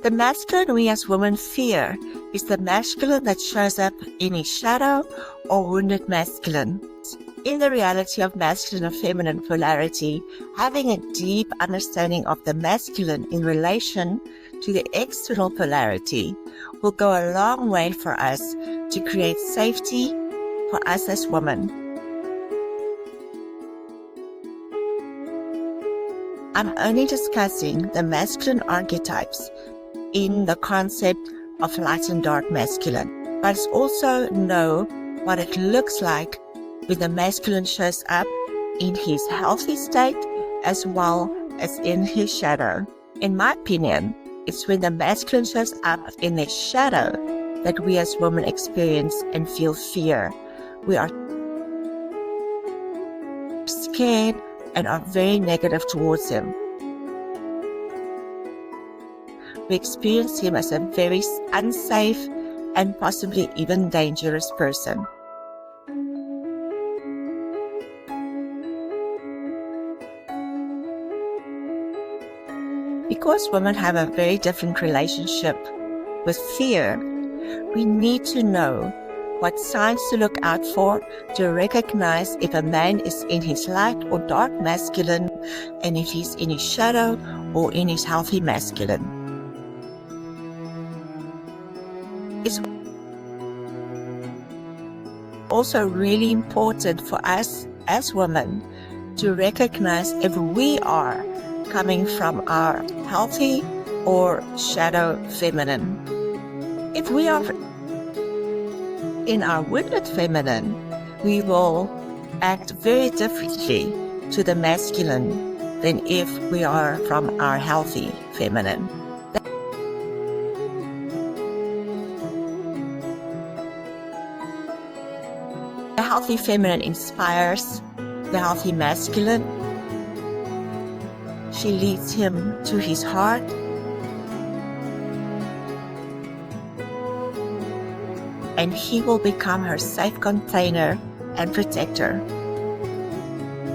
The masculine we as women fear is the masculine that shows up in his shadow or wounded masculine. In the reality of masculine and feminine polarity, having a deep understanding of the masculine in relation to the external polarity will go a long way for us to create safety for us as women. I'm only discussing the masculine archetypes in the concept of light and dark masculine, but also know what it looks like when the masculine shows up in his healthy state as well as in his shadow. In my opinion, it's when the masculine shows up in their shadow that we as women experience and feel fear. We are scared and are very negative towards him. We experience him as a very unsafe and possibly even dangerous person. Because women have a very different relationship with fear, we need to know what signs to look out for to recognize if a man is in his light or dark masculine and if he's in his shadow or in his healthy masculine. It's also really important for us as women to recognize if we are coming from our healthy or shadow feminine. If we are in our wounded feminine, we will act very differently to the masculine than if we are from our healthy feminine. The healthy feminine inspires the healthy masculine. She leads him to his heart. And he will become her safe container and protector.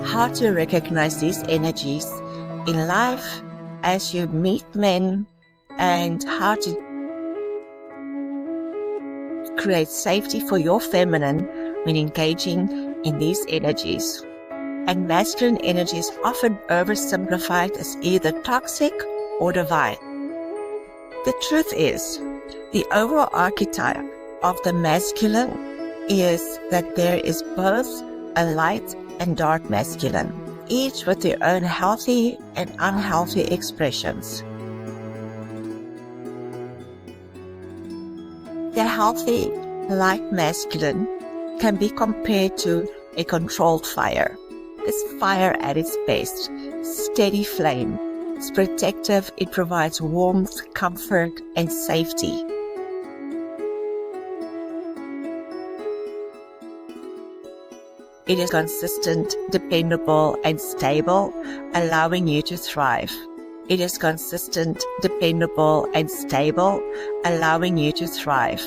How to recognize these energies in life as you meet men, and how to create safety for your feminine when engaging in these energies. And masculine energy is often oversimplified as either toxic or divine. The truth is, the overall archetype of the masculine is that there is both a light and dark masculine, each with their own healthy and unhealthy expressions. The healthy light masculine can be compared to a controlled fire. It's fire at its best, steady flame. It's protective, it provides warmth, comfort, and safety. It is consistent, dependable, and stable, allowing you to thrive. It is consistent, dependable, and stable, allowing you to thrive.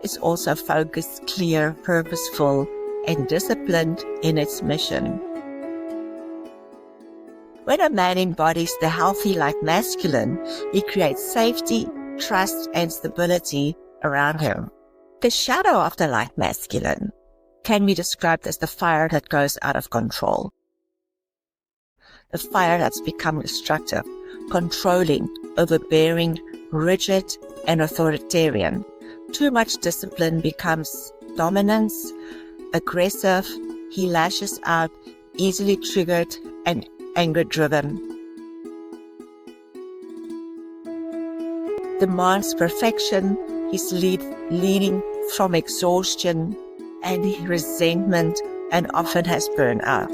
It's also focused, clear, purposeful, and disciplined in its mission. When a man embodies the healthy light masculine, he creates safety, trust, and stability around him. The shadow of the light masculine can be described as the fire that goes out of control. The fire that's become destructive, controlling, overbearing, rigid, and authoritarian. Too much discipline becomes dominance, aggressive, he lashes out, easily triggered, and anger-driven. Demands perfection, he's leading from exhaustion and resentment, and often has burnout.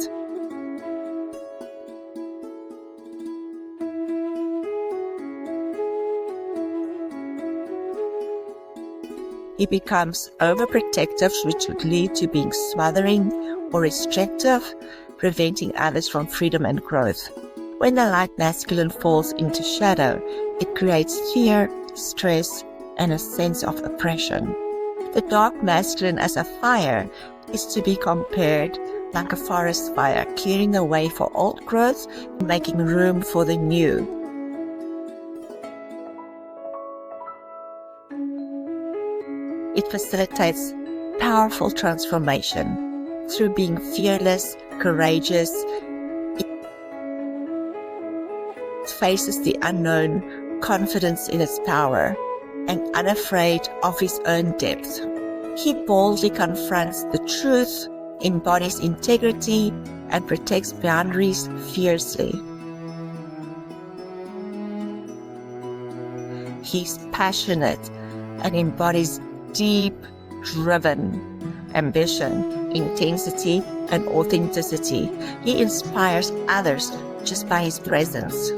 He becomes overprotective, which would lead to being smothering or restrictive, preventing others from freedom and growth. When the light masculine falls into shadow, it creates fear, stress, and a sense of oppression. The dark masculine as a fire is to be compared like a forest fire, clearing the way for old growth and making room for the new. It facilitates powerful transformation. Through being fearless, courageous, it faces the unknown, confidence in its power, and unafraid of his own depth. He boldly confronts the truth, embodies integrity, and protects boundaries fiercely. He's passionate and embodies deep, driven ambition, intensity, and authenticity. He inspires others just by his presence.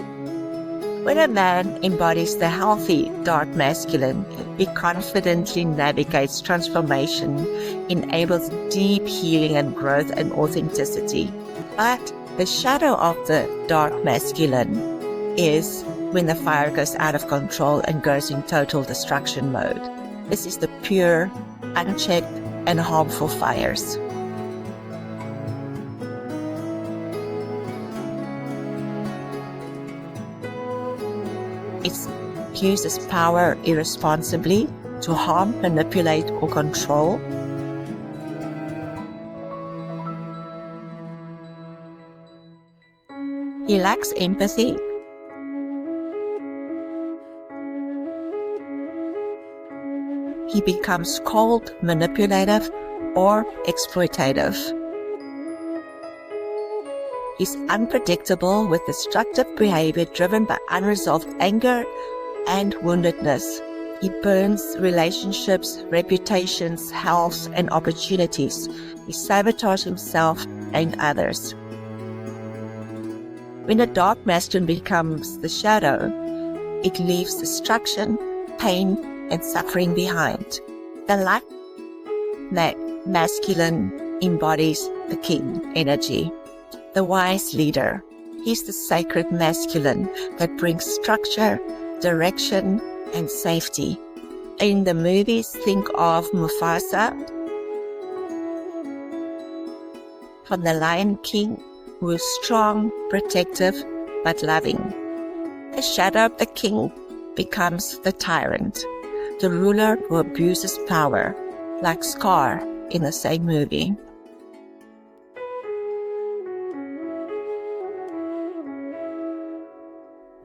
When a man embodies the healthy dark masculine, he confidently navigates transformation, enables deep healing and growth and authenticity. But the shadow of the dark masculine is when the fire goes out of control and goes in total destruction mode. This is the pure, unchecked, and harmful fires. It uses power irresponsibly to harm, manipulate, or control. He lacks empathy. He becomes cold, manipulative, or exploitative. He's unpredictable with destructive behavior driven by unresolved anger and woundedness. He burns relationships, reputations, health, and opportunities. He sabotages himself and others. When the dark masculine becomes the shadow, it leaves destruction, pain, and suffering behind. The light masculine embodies the king energy, the wise leader. He's the sacred masculine that brings structure, direction, and safety. In the movies, think of Mufasa from The Lion King, who is strong, protective, but loving. The shadow of the king becomes the tyrant, the ruler who abuses power, like Scar in the same movie.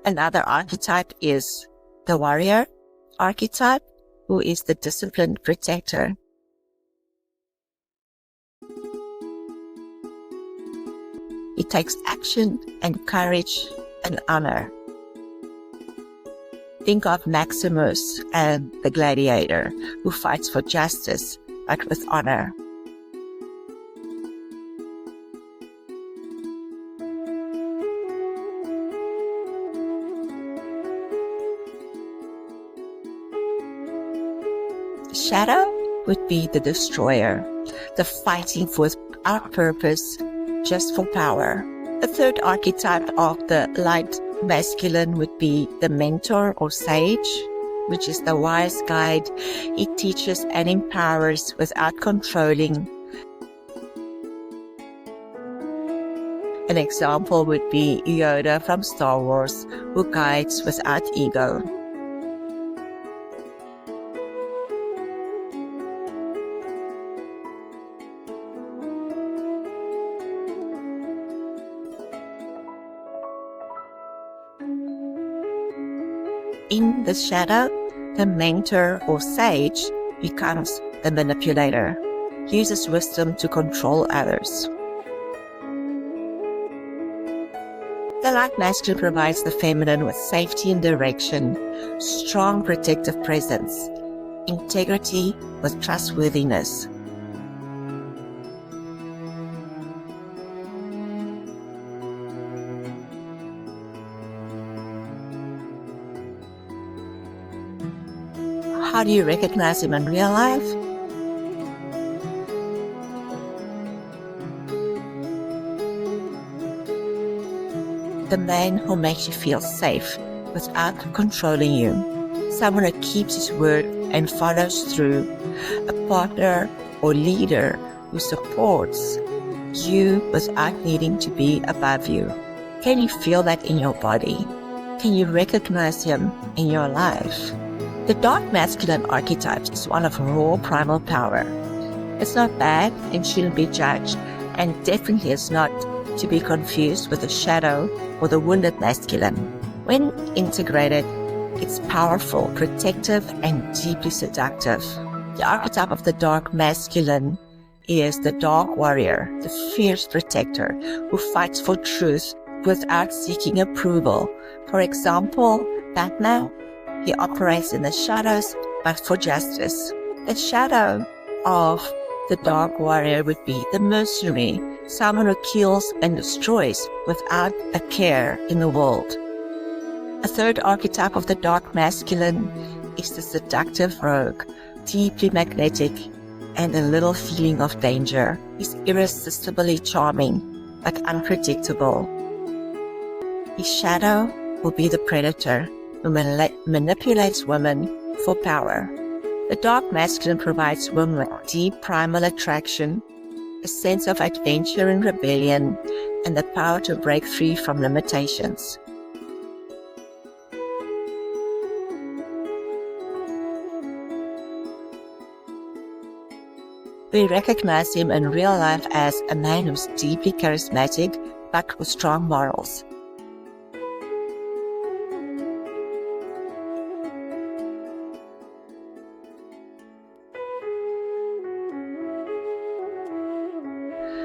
Another archetype is the warrior archetype, who is the disciplined protector. It takes action and courage and honor. Think of Maximus and the gladiator, who fights for justice, but with honor. Shadow would be the destroyer, the fighting without purpose, just for power. The third archetype of the light masculine would be the mentor or sage, which is the wise guide. He teaches and empowers without controlling. An example would be Yoda from Star Wars, who guides without ego. In the shadow, the mentor or sage becomes the manipulator, uses wisdom to control others. The light masculine provides the feminine with safety and direction, strong protective presence, integrity with trustworthiness. How do you recognize him in real life? The man who makes you feel safe without controlling you. Someone who keeps his word and follows through. A partner or leader who supports you without needing to be above you. Can you feel that in your body? Can you recognize him in your life? The dark masculine archetype is one of raw primal power. It's not bad and shouldn't be judged, and definitely is not to be confused with the shadow or the wounded masculine. When integrated, it's powerful, protective, and deeply seductive. The archetype of the dark masculine is the dark warrior, the fierce protector who fights for truth without seeking approval. For example, Batman, he operates in the shadows but for justice. The shadow of the dark warrior would be the mercenary, someone who kills and destroys without a care in the world. A third archetype of the dark masculine is the seductive rogue, deeply magnetic and a little feeling of danger. He's irresistibly charming but unpredictable. His shadow will be the predator who manipulates women for power. The dark masculine provides women with deep primal attraction, a sense of adventure and rebellion, and the power to break free from limitations. We recognize him in real life as a man who's deeply charismatic but with strong morals.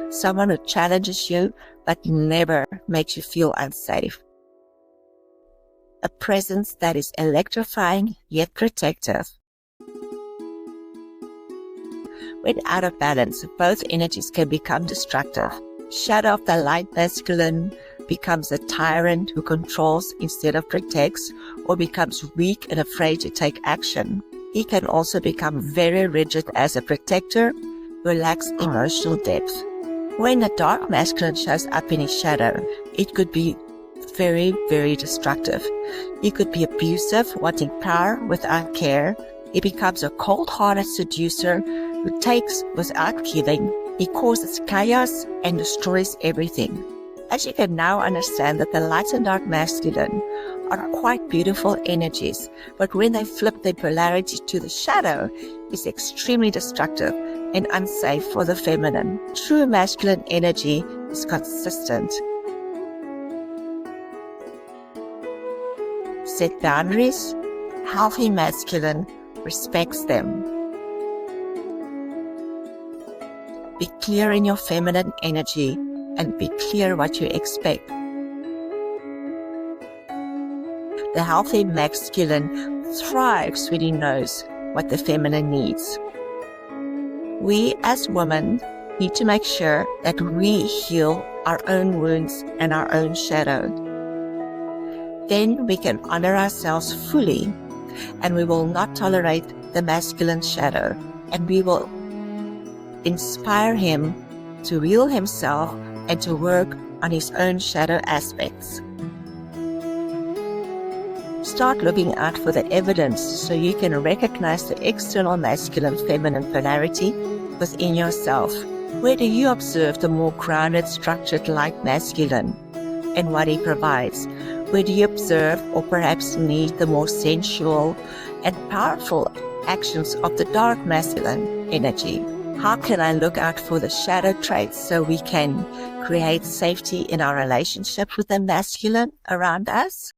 Someone who challenges you but never makes you feel unsafe. A presence that is electrifying yet protective. When out of balance, both energies can become destructive. Shadow of the light masculine becomes a tyrant who controls instead of protects, or becomes weak and afraid to take action. He can also become very rigid as a protector who lacks emotional depth. When the dark masculine shows up in his shadow, it could be very, very destructive. He could be abusive, wanting power without care. He becomes a cold-hearted seducer who takes without giving. He causes chaos and destroys everything. As you can now understand that the light and dark masculine are quite beautiful energies, but when they flip their polarity to the shadow, it's extremely destructive and unsafe for the feminine. True masculine energy is consistent. Set boundaries. Healthy masculine respects them. Be clear in your feminine energy and be clear what you expect. The healthy masculine thrives when he knows what the feminine needs. We as women need to make sure that we heal our own wounds and our own shadow. Then we can honor ourselves fully, and we will not tolerate the masculine shadow, and we will inspire him to heal himself and to work on his own shadow aspects. Start looking out for the evidence so you can recognize the external masculine-feminine polarity within yourself. Where do you observe the more grounded, structured light masculine and what he provides? Where do you observe or perhaps need the more sensual and powerful actions of the dark masculine energy? How can I look out for the shadow traits so we can create safety in our relationship with the masculine around us?